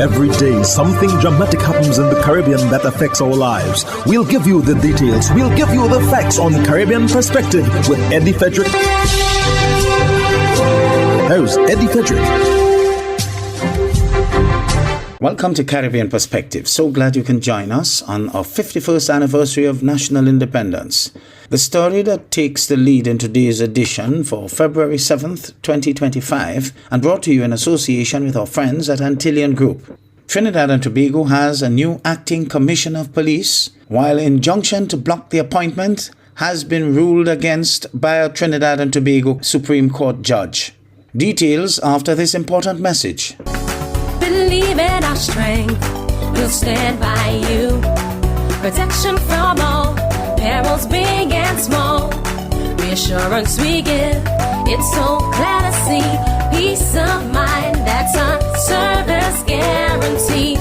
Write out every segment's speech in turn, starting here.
Every day, something dramatic happens in the Caribbean that affects our lives. We'll give you the details. We'll give you the facts on Caribbean Perspective with Eddie Frederick. Here's Eddie Frederick. Welcome to Caribbean Perspective. So glad you can join us on our 51st anniversary of national independence. The story that takes the lead in today's edition for February 7th, 2025, and brought to you in association with our friends at Antillean Group. Trinidad and Tobago has a new acting commissioner of police, while injunction to block the appointment has been ruled against by a Trinidad and Tobago Supreme Court judge. Details after this important message. Believe in our strength, we'll stand by you. Protection from all perils, big and small. Reassurance we give, it's so clear to see. Peace of mind, that's our service guarantee.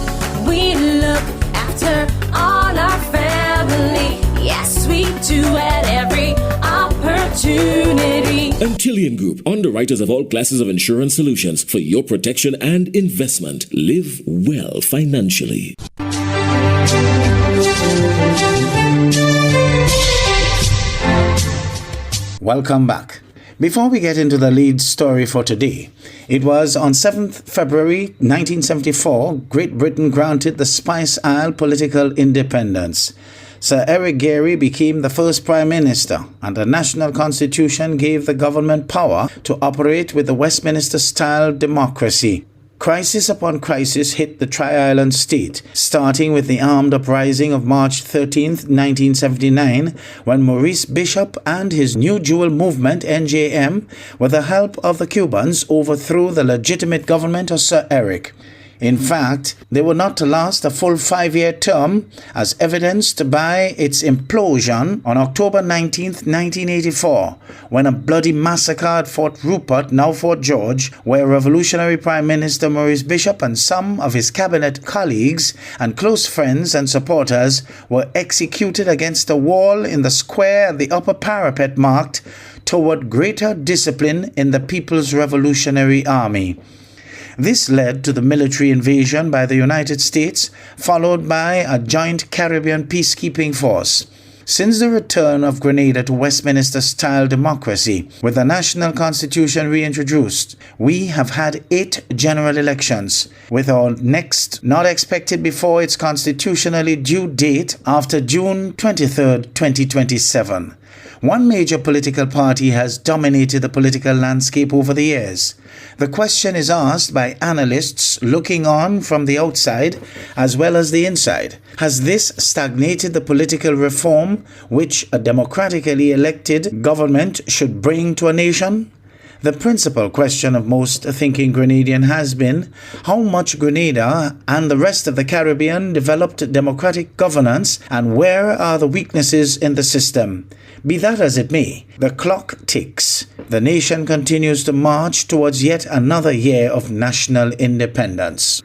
We look after all our family. Yes, we do at every opportunity. Antillean Group, underwriters of all classes of insurance solutions for your protection and investment. Live well financially. Welcome back. Before we get into the lead story for today, it was on 7th February 1974, Great Britain granted the Spice Isle political independence. Sir Eric Gairy became the first Prime Minister, and the national constitution gave the government power to operate with the Westminster-style democracy. Crisis upon crisis hit the Tri-Island state, starting with the armed uprising of March 13, 1979, when Maurice Bishop and his New Jewel movement, NJM, with the help of the Cubans, overthrew the legitimate government of Sir Eric. In fact, they were not to last a full 5-year term, as evidenced by its implosion on October 19, 1984, when a bloody massacre at Fort Rupert, now Fort George, where Revolutionary Prime Minister Maurice Bishop and some of his cabinet colleagues and close friends and supporters were executed against a wall in the square at the upper parapet marked "Toward Greater Discipline in the People's Revolutionary Army." This led to the military invasion by the United States, followed by a joint Caribbean peacekeeping force. Since the return of Grenada to Westminster-style democracy, with the national constitution reintroduced, we have had 8 general elections, with our next not expected before its constitutionally due date after June 23, 2027. One major political party has dominated the political landscape over the years. The question is asked by analysts looking on from the outside as well as the inside. Has this stagnated the political reform which a democratically elected government should bring to a nation? The principal question of most thinking Grenadian has been how much Grenada and the rest of the Caribbean developed democratic governance, and where are the weaknesses in the system? Be that as it may, the clock ticks. The nation continues to march towards yet another year of national independence.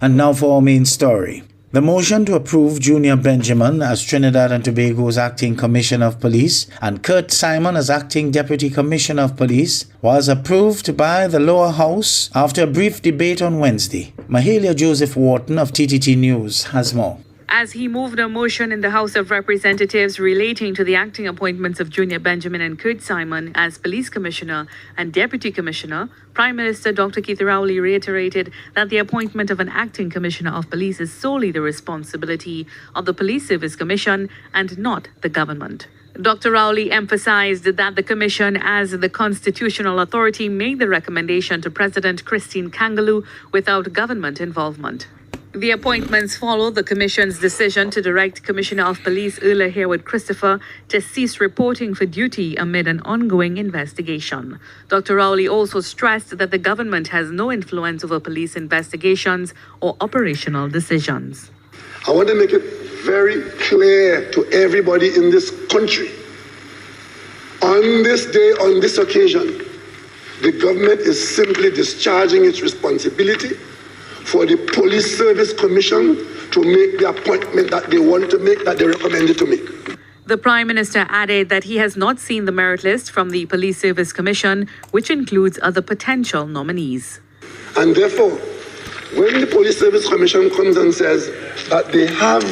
And now for our main story. The motion to approve Junior Banjamin as Trinidad and Tobago's Acting Commissioner of Police and Kurt Simon as Acting Deputy Commissioner of Police was approved by the lower house after a brief debate on Wednesday. Mahalia Joseph Wharton of TTT News has more. As he moved a motion in the House of Representatives relating to the acting appointments of Junior Banjamin and Kurt Simon as Police Commissioner and Deputy Commissioner, Prime Minister Dr. Keith Rowley reiterated that the appointment of an acting Commissioner of Police is solely the responsibility of the Police Service Commission and not the government. Dr. Rowley emphasized that the Commission, as the constitutional authority, made the recommendation to President Christine Kangaloo without government involvement. The appointments follow the Commission's decision to direct Commissioner of Police Erla Harewood Christopher to cease reporting for duty amid an ongoing investigation. Dr. Rowley also stressed that the government has no influence over police investigations or operational decisions. I want to make it very clear to everybody in this country. On this day, on this occasion, the government is simply discharging its responsibility for the Police Service Commission to make the appointment that they want to make, that they recommended to make. The Prime Minister added that he has not seen the merit list from the Police Service Commission, which includes other potential nominees. And therefore, When the Police Service Commission comes and says that they have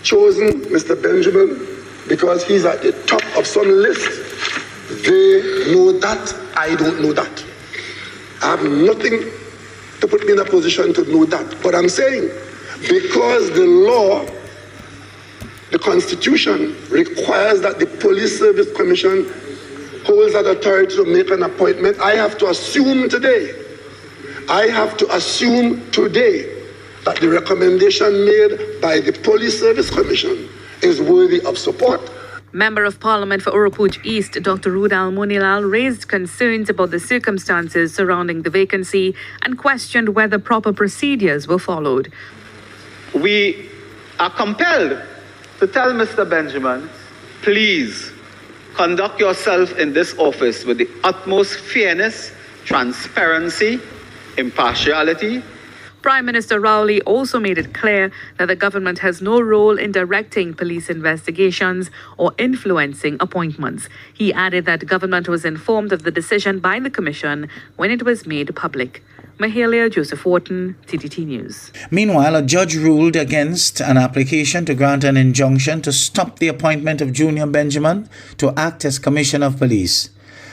chosen Mr. Banjamin because he's at the top of some list, they know that. I don't know that. I have nothing to put me in a position to know that. But I'm saying, because the law, the Constitution requires that the Police Service Commission holds that authority to make an appointment, I have to assume today that the recommendation made by the Police Service Commission is worthy of support. Member of Parliament for Oropuj East, Dr. Rudal Monilal, raised concerns about the circumstances surrounding the vacancy and questioned whether proper procedures were followed. We are compelled to tell Mr. Banjamin, please conduct yourself in this office with the utmost fairness, transparency, impartiality. Prime Minister Rowley also made it clear that the government has no role in directing police investigations or influencing appointments. He added that government was informed of the decision by the Commission when it was made public. Mahalia Joseph Wharton, TTT News. Meanwhile, a judge ruled against an application to grant an injunction to stop the appointment of Junior Banjamin to act as Commissioner of Police.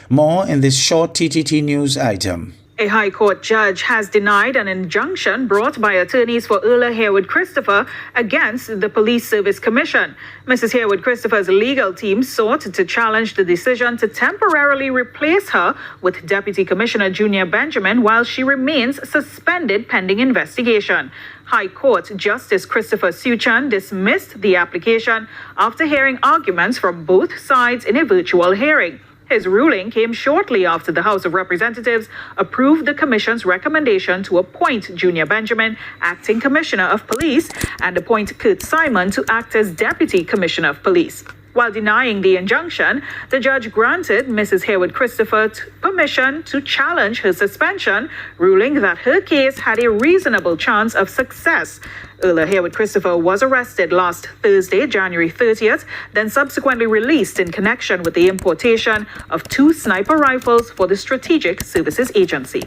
More in this short TTT News item. A High Court judge has denied an injunction brought by attorneys for Earl Harewood Christopher against the Police Service Commission. Mrs. Harewood Christopher's legal team sought to challenge the decision to temporarily replace her with Deputy Commissioner Junior Banjamin while she remains suspended pending investigation. High Court Justice Christopher Suchan dismissed the application after hearing arguments from both sides in a virtual hearing. His ruling came shortly after the House of Representatives approved the Commission's recommendation to appoint Junior Banjamin acting Commissioner of Police and appoint Kurt Simon to act as Deputy Commissioner of Police. While denying the injunction, the judge granted Mrs. Harewood Christopher permission to challenge her suspension, ruling that her case had a reasonable chance of success. Earl Harewood Christopher was arrested last Thursday, January 30th, then subsequently released in connection with the importation of 2 sniper rifles for the Strategic Services Agency.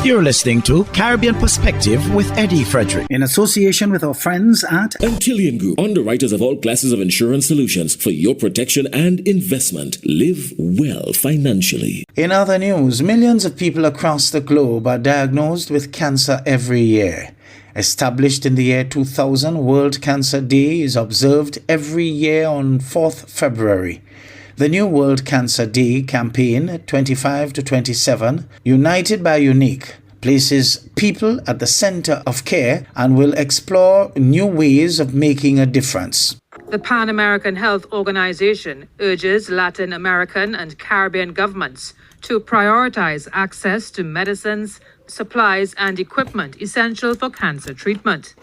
You're listening to Caribbean Perspective with Eddie Frederick, in association with our friends at Antillian Group, underwriters of all classes of insurance solutions for your protection and investment. Live well financially. In other news, millions of people across the globe are diagnosed with cancer every year. Established in the year 2000, World Cancer Day is observed every year on 4th February. The new World Cancer Day campaign, 25 to 27, United by Unique, places people at the center of care and will explore new ways of making a difference. The Pan American Health Organization urges Latin American and Caribbean governments to prioritize access to medicines, supplies, and equipment essential for cancer treatment.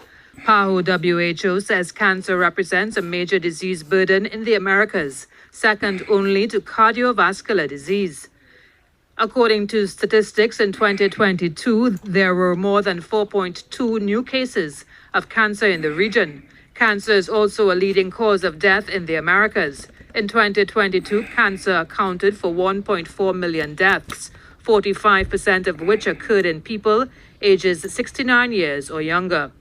PAHO WHO says cancer represents a major disease burden in the Americas, second only to cardiovascular disease. According to statistics in 2022, there were more than 4.2 new cases of cancer in the region. Cancer is also a leading cause of death in the Americas. In 2022, cancer accounted for 1.4 million deaths, 45% of which occurred in people ages 69 years or younger.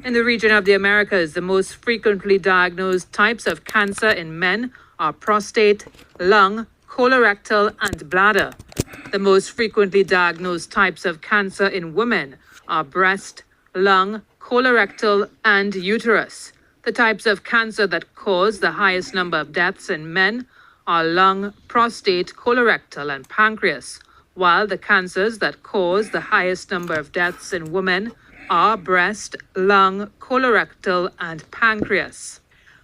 In the region of the Americas, the most frequently diagnosed types of cancer in men are prostate, lung, colorectal, and bladder. The most frequently diagnosed types of cancer in women are breast, lung, colorectal, and uterus. The types of cancer that cause the highest number of deaths in men are lung, prostate, colorectal, and pancreas, while the cancers that cause the highest number of deaths in women are breast, lung, colorectal, and pancreas.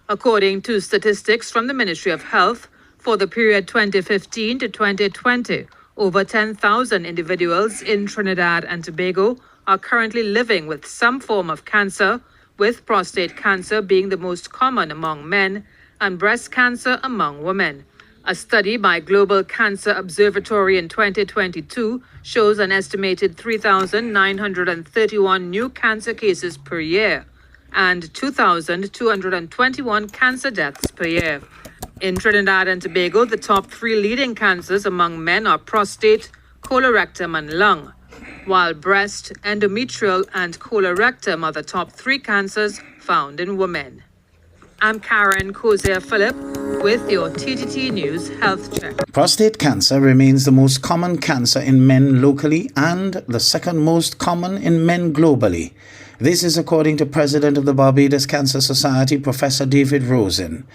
According to statistics from the Ministry of Health, for the period 2015 to 2020, over 10,000 individuals in Trinidad and Tobago are currently living with some form of cancer, with prostate cancer being the most common among men and breast cancer among women. A study by Global Cancer Observatory in 2022 shows an estimated 3,931 new cancer cases per year and 2,221 cancer deaths per year. In Trinidad and Tobago, the top 3 leading cancers among men are prostate, colorectum, and lung, while breast, endometrial, and colorectum are the top 3 cancers found in women. I'm Karen Kosier-Phillip with your TTT News Health Check. Prostate cancer remains the most common cancer in men locally and the second most common in men globally. This is according to President of the Barbados Cancer Society, Professor David Rosen.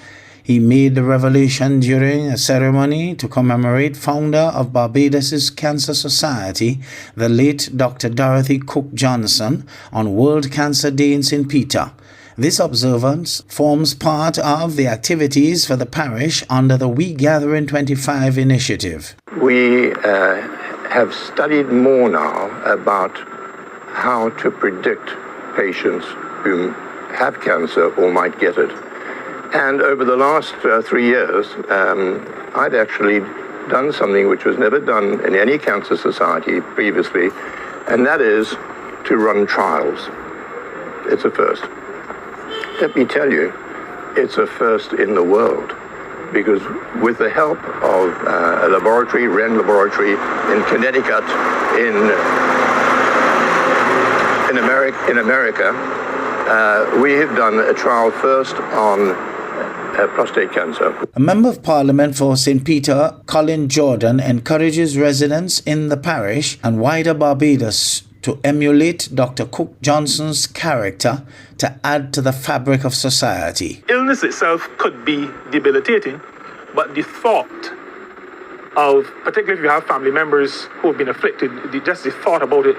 He made the revelation during a ceremony to commemorate founder of Barbados' Cancer Society, the late Dr. Dorothy Cook Johnson, on World Cancer Day in St. Peter. This observance forms part of the activities for the parish under the We Gather in 25 initiative. We have studied more now about how to predict patients who have cancer or might get it. And over the last 3 years, I'd actually done something which was never done in any cancer society previously, and that is to run trials. It's a first. Let me tell you, it's a first in the world, because with the help of a laboratory, Wren Laboratory in Connecticut, in America, we have done a trial first on prostate cancer. A Member of Parliament for St. Peter, Colin Jordan, encourages residents in the parish and wider Barbados to emulate Dr. Cook Johnson's character to add to the fabric of society. Illness itself could be debilitating, but the thought of, particularly if you have family members who have been afflicted, just the thought about it,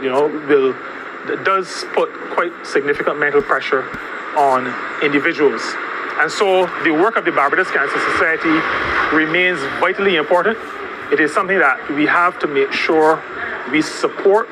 does put quite significant mental pressure on individuals. And so the work of the Barbados Cancer Society remains vitally important. It is something that we have to make sure we support.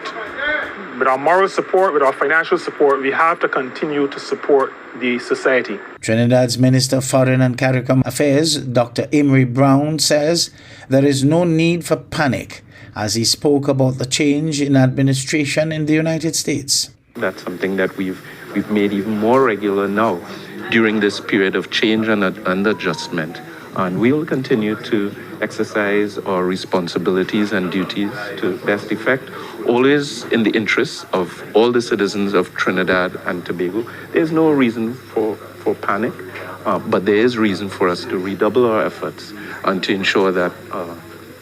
With our moral support, with our financial support, we have to continue to support the society. Trinidad's Minister of Foreign and CARICOM Affairs, Dr. Amory Brown, says there is no need for panic as he spoke about the change in administration in the United States. That's something that we've made even more regular now during this period of change and adjustment. And we will continue to exercise our responsibilities and duties to best effect, always in the interests of all the citizens of Trinidad and Tobago. There's no reason for panic, but there is reason for us to redouble our efforts and to ensure that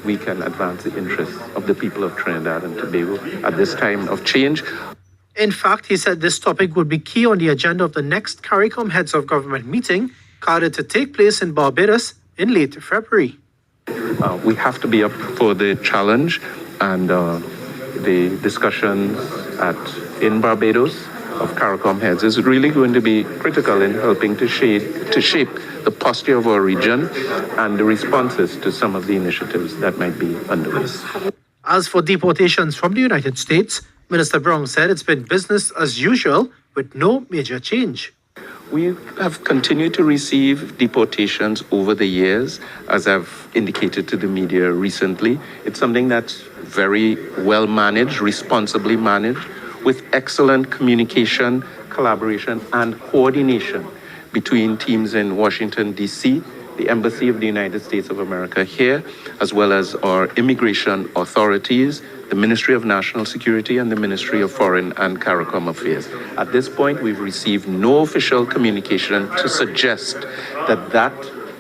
we can advance the interests of the people of Trinidad and Tobago at this time of change. In fact, he said this topic would be key on the agenda of the next CARICOM Heads of Government meeting, carded to take place in Barbados in late February. We have to be up for the challenge, and the discussions in Barbados of CARICOM Heads is really going to be critical in helping to shape the posture of our region and the responses to some of the initiatives that might be underway. As for deportations from the United States, Minister Brown said it's been business as usual with no major change. We have continued to receive deportations over the years, as I've indicated to the media recently. It's something that's very well managed, responsibly managed, with excellent communication, collaboration, and coordination between teams in Washington, D.C., the Embassy of the United States of America here, as well as our immigration authorities, the Ministry of National Security, and the Ministry of Foreign and CARICOM Affairs. At this point, we've received no official communication to suggest that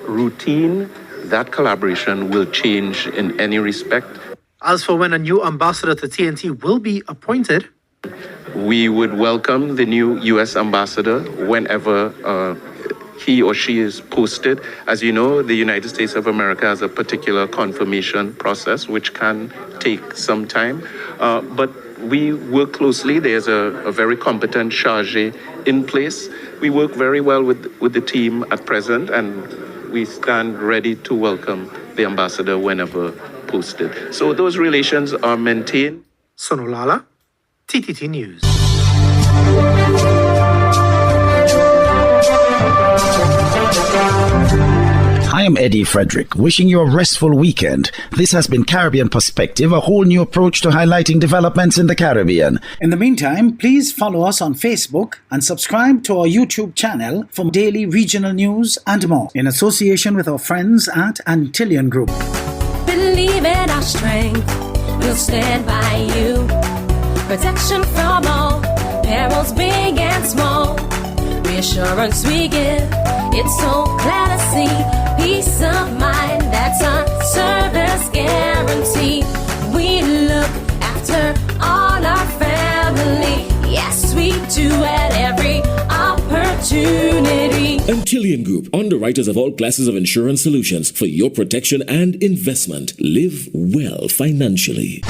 routine, that collaboration will change in any respect. As for when a new ambassador to TNT will be appointed, we would welcome the new U.S. ambassador whenever he or she is posted. As you know, the United States of America has a particular confirmation process, which can take some time. But we work closely. There's a very competent charge in place. We work very well with the team at present, and we stand ready to welcome the ambassador whenever posted. So those relations are maintained. Sonolala, TTT News. I am Eddie Frederick, wishing you a restful weekend. This has been Caribbean Perspective, a whole new approach to highlighting developments in the Caribbean. In the meantime, please follow us on Facebook and subscribe to our YouTube channel for daily regional news and more, in association with our friends at Antillian Group. Believe in our strength, we'll stand by you. Protection from all perils, big and small. Reassurance we give, it's so clear to see. Peace of mind, that's our service guarantee. We look after all our family. Yes, we do at every opportunity. Antillian Group, underwriters of all classes of insurance solutions for your protection and investment. Live well financially.